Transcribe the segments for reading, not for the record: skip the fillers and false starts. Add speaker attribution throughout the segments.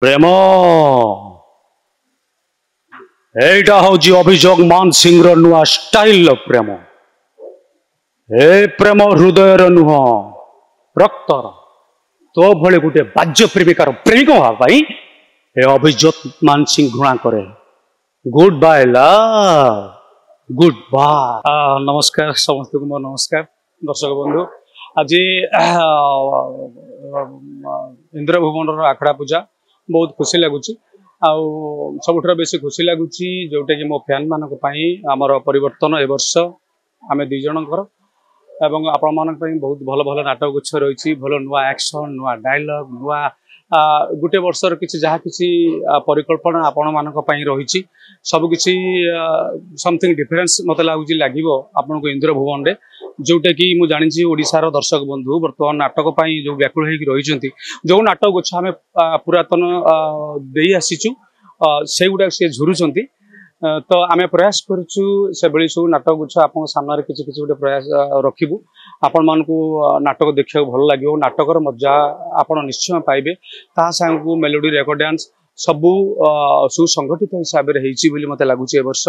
Speaker 1: प्रेम एटा हूँ अभिजोग मान सिंह नुआ स्टाइल प्रेम ए प्रेम हृदय नुह रक्तर तो भले गोटे बाज्य प्रेमिकार प्रेमिक भाई ए अभिजोग मान सिंह घृणा करे। Goodbye love goodbye. नमस्कार समस्त को मोर नमस्कार दर्शक बंधु। आज इंद्र भुवन आखड़ा पूजा बहुत खुशी लगुच सबुठ बेसी खुशी लगुच जोटा कि मो फैन मान आमर परिवर्तन ए वर्ष आम दी जनकर एवं आपण मान बहुत भल भल नाटक गुच्छ रही भल नुआ एक्शन नुआ डायलॉग नुआ गोटे वर्षर किसी जहाँ किसी परिकल्पना आपण मान रही सबकि समथिंग डिफरेन्स मत लगुच लगे आपन को इंद्र भुवन रे जोटा कि मुझे जानी ओडिशार दर्शक बंधु बर्तमान नाटक जो व्याकुल रही जो नाटक गुच्छ आम पुरातन दे आसीचु से गुड़ा सी झुरुंट तो आम प्रयास करुचु से भाई सब नाटक गुच्छ आप सामने किसी किसी गोटे प्रयास रखिबू आपण मान को नाटक देखा भल लगे नाटकर मजा आपण निश्चय पाइबे ता सांग मेलोडी रेकर्ड डांस सबू सुसंगठित हिसाब से मत लगुच ए वर्ष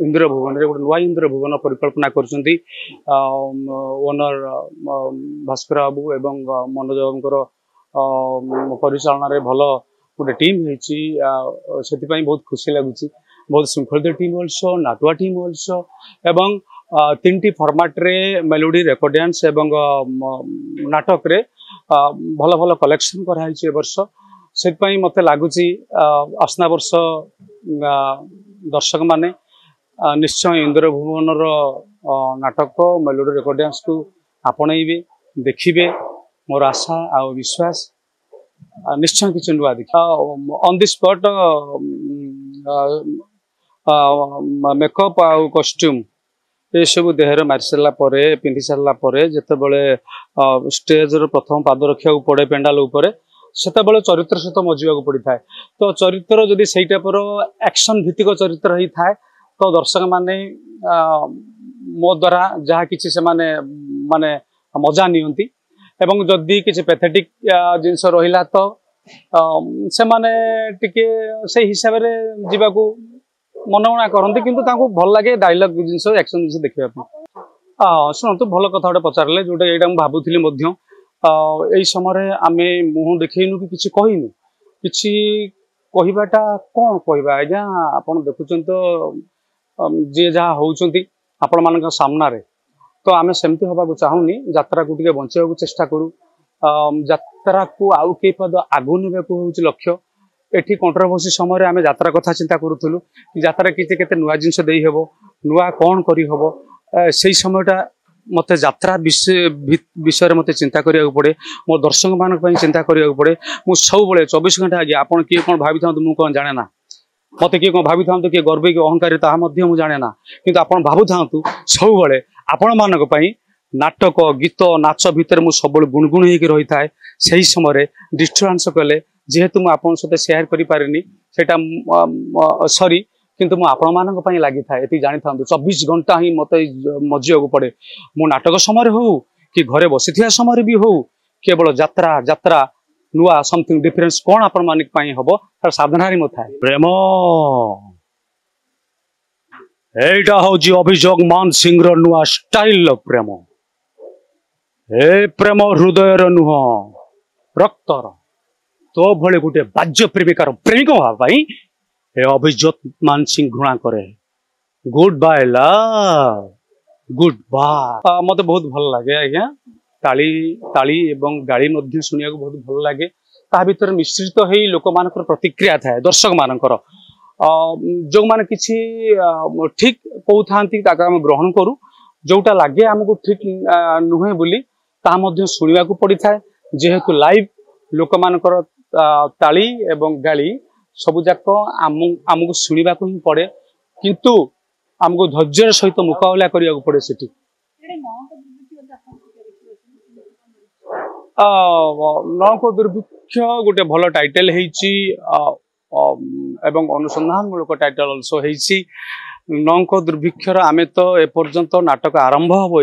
Speaker 1: इंद्र भुवन रे गोटे नुआ इंद्र भुवन परिकल्पना कर ओनर भास्कर बाबू एवं मनोज बाबू परिचालन रे भल गोटे टीम से बहुत खुशी लगुच बहुत श्रृंखलित टीम अल्सो नाटुआ टीम अल्सो एवं तीन टी फॉर्मेट रे मेलोडी रेकर्ड डांस एवं नाटक रे भल भल कलेक्शन कराई वर्ष से मत लगुच आसना वर्ष दर्शक माने निश्चय इंद्र भुवन नाटक मेलोडी रेकर्ड डांस को आपणइबे देखिबे मोर आशा आ विश्वास निश्चय किसी नुआ देखा ऑन द स्पॉट मेकअप आ कॉस्ट्यूम ये सब देहर मारी सारा पिंधि सारा जिते बड़े स्टेज प्रथम पाद रखा पड़े पेंडाल उपर से चरित्र सहित मजिया पड़ता है तो चरित्र जदि से टाइपर एक्शन भित्तिक चरित्र होता है तो दर्शक माने मो द्वारा जहाँ किसी से माने मजा नियंती एवं जदि किसी पैथेटिक जिनस रहा तो से माने टिके से हिसाब रे जीवा को मनगणना करते किंतु तांको भल लगे डायलॉग जिनस एक्शन जिनस देखा शुणु भल कथा गोटे पचारे जोटा यहाँ मुझे भावुली यही समय आम मुह देखनु कि किसी कहनु किसी कहवाटा कौन कहवा आज्ञा आप देखुं तो जी जहाँ होती आपण मान सामने तो आम सेमती हवा चाहूनी यात्रा को टे बचा चेष्टा करूँ यात्रा को आउ कई पद आगु ने लक्ष्य एठी कंट्रोवर्सी समय आम यात्रा कथा चिंता करूँ यात्रा किसी के नुआ जिनस नुआ कौन करहब से समयटा मत यात्रा विषय मत चिंता करिया पड़े मो दर्शक मान चिंता करिया पड़े मु सब बड़े 24 घंटा आगे आपन किए कौन भावी था मुझे कौन जाने ना मत किए कौन भावी था किए गर्व कि अहंकारी ता मुझे जाने ना किंतु आपन भावु था सब बड़े आपण मानक नाटक गीत नाच भितर मु सब गुणगुण होकर रही थाए से समय डिस्टर्बांस कले जेहेतु मुझे आपन सहित शेयर करि पारिनी सेटा सॉरी किंतु मु आपण मानक पई लागि थाए एति जानि थांतु 24 घंटा ही मते मजिया पड़े मु नाटक समय हो कि घरे बसिथिया समय भी हो केवल यात्रा यात्रा नुआ समथिंग डिफरेंस कौन आपण मानिक पई हबो तार साधना रि मथाए प्रेम एटा हूँ अभिजोग मान सिंह नुआ स्टाइल प्रेम ए प्रेम हृदय नुह रक्तर तो भले गोटे बाज्य प्रेमिकार प्रेमिक भाई ए अभिजोग मान सिंह घृणा करे। Goodbye love goodbye. मत बहुत भल लगे आज्ञा ताली ताली एवं गाड़ी मध्य सुनिया को बहुत भल लगे ता भीतर मिश्रित हो लोक मान प्रतिक्रिया थाए दर्शक मानकर जो मैंने किसी ठीक कहते आम ग्रहण करूँ जोटा लगे आमको ठीक नुहे बोली शुणा पड़ी था जेहेतु लाइव लोक मानकर ताली एवं गाली सबुजाक आमको शुणा ही पड़े किंतु आमको धैर्य सहित मुकाबला करने पड़े से नौक दुर्भिक्ष गोटे भल टाइटल एवं अनुसंधान मूलक टाइटल अल्सो नौक दुर्भिक्षर आमे तो एपर्यंत नाटक आरंभ हो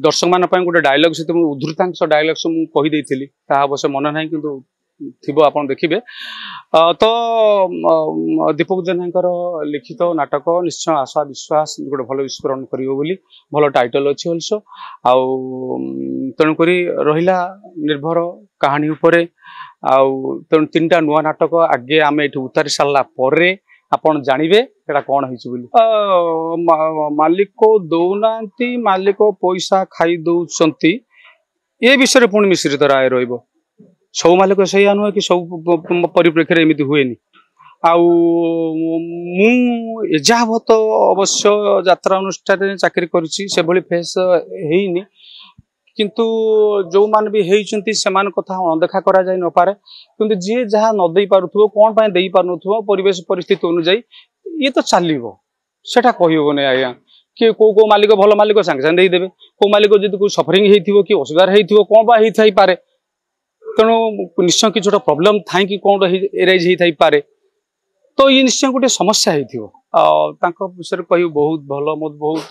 Speaker 1: दर्शक मान गोटे डायलॉग से उद्धृतांश डायलॉग मुझे कहीदेली अवश्य मन ना कि थी आप देखिए तो दीपक जेना लिखित नाटक निश्चय आशा विश्वास गोटे भल विस्फोरण कर भल टाइटल अच्छी अल्सो तेणुक रहा निर्भर कहानी उपरे तेणु 3टा नुआ नाटक आगे आम ये उतारी सारा आपण जानवे कौन है मालिक दौना मालिक पैसा खाई दौरान ये विषय पुणी मिश्रित राय रही सब मालिक से नुहे कि सब परिप्रेक्षी एमती हुए आजावत अवश्य यात्रा अनुष्ठान चाकरी करी फेस है किंतु जो मान भी होती से कथा अणदेखा करा जाई न पारे किंतु जी जहाँ न दे पारुथो कौन पाए दे पारुथो परिवेश परिस्थिति अनुजाई ये तो चलो सेटा कहबनी आज्ञा कि को मालिक भल मालिक सांगे सांगे देदेवे को मालिक जब कोई सफरिंग हो कि असुविधा हो कौन बा होई पारे तेणु निश्चय कि गोटे प्रोब्लेम थाई कि कौन एराइज होई पारे तो ये निश्चय गोटे समस्या हो विषय कह बहुत भल मत बहुत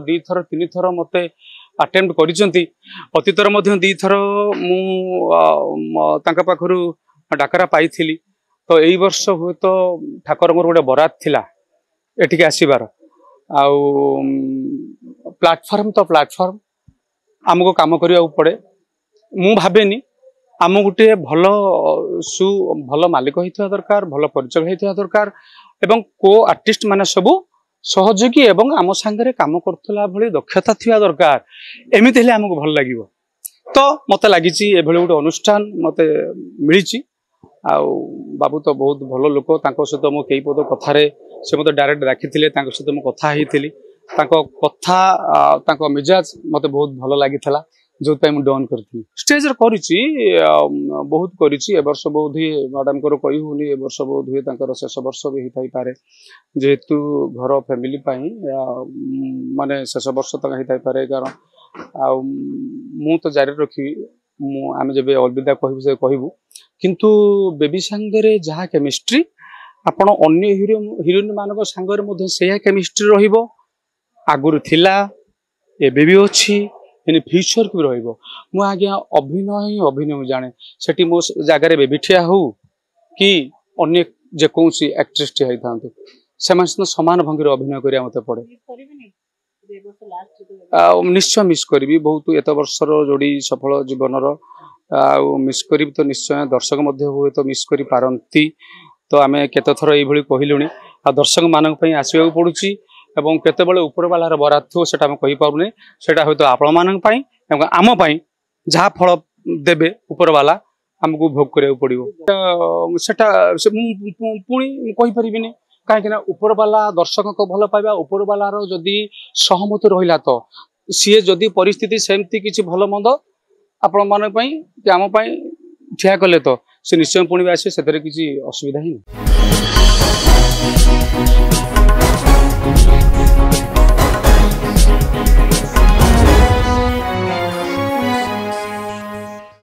Speaker 1: 2 थर 3 थर मत अटेम्प्ट करिसेंती अतीतर मध्य 2 थर मु पाखरु डाकरा पाई तो यही वर्ष हुए तो ठाकुर गोटे बरात थिला एटिके आसीबार प्लाटफॉर्म तो प्लाटफॉर्म आमको काम करिया पड़े मु भावेनी आम गोटे भल भल मालिक होता दरकार भल परिचय होता दरकार एवं को आर्टिस्ट माने सबू सहयोगी एवं आम सांगे काम करुला भली दक्षता थिया दरकार एमती हेले आमको भल लगे तो मत लगी गोटे अनुष्ठान मत मिली बाबू तो बहुत भल लोक सहित मो कई पद कथार से मत डायरेक्ट डाकी सहित मो कथा होती कथा मिजाज मत बहुत भल लगी जो मुझे डन करी स्टेज करी बहुत करी वर्ष बोध हुए मैडम को कही होनी ए वर्ष बोध हुए शेष वर्ष भी होता पारे जेहेतु घर फैमिली माने शेष वर्ष तक होता पारे कारण मु तो जारी रखी आम जब अलविदा कहबू किंतु बेबी सांगे जहाँ केमिस्ट्री आपण अन्य हिरोइन मान सांगे से केमिस्ट्री रहिबो आगुरु थिला एबे भी अच्छी इन फ्यूचर को भी रु आज्ञा अभिनय ही अभिनय जाने सेठी मो जगार बेबी ठिया हो कि अन्य जेकोसी एक्ट्रेस ठिया होता से सामान भंगी अभिनय करिया मते पड़े निश्चय मिस करी बहुत एत वर्षर जोड़ी सफल जीवन मिस करी तो निश्चय दर्शक मध्य हुए तो मिस करी पारंती तो आम केत थर ये कहलुणी आ दर्शक मान आसवाक पड़ुची एवं केतेबेले ऊपर वालार बरात थो सेटा हम कहि पारुने सेटा होय तो आपण मानन पई एवं आम पई जहा फल देबे ऊपर वाला हमको भोग करिया पड़िबो सेटा पुणी कहि परिबिनी काहे ना ऊपर वाला दर्शक को भल पाइबा ऊपर वालार जदी सहमति रहिला तो सी जदी परिस्थिति सेमती किछि भल मंद आपण मानन पई कि आम पई ठिया कले तो से निश्चय पुणी आसे सेतरे किछि असुविधा ही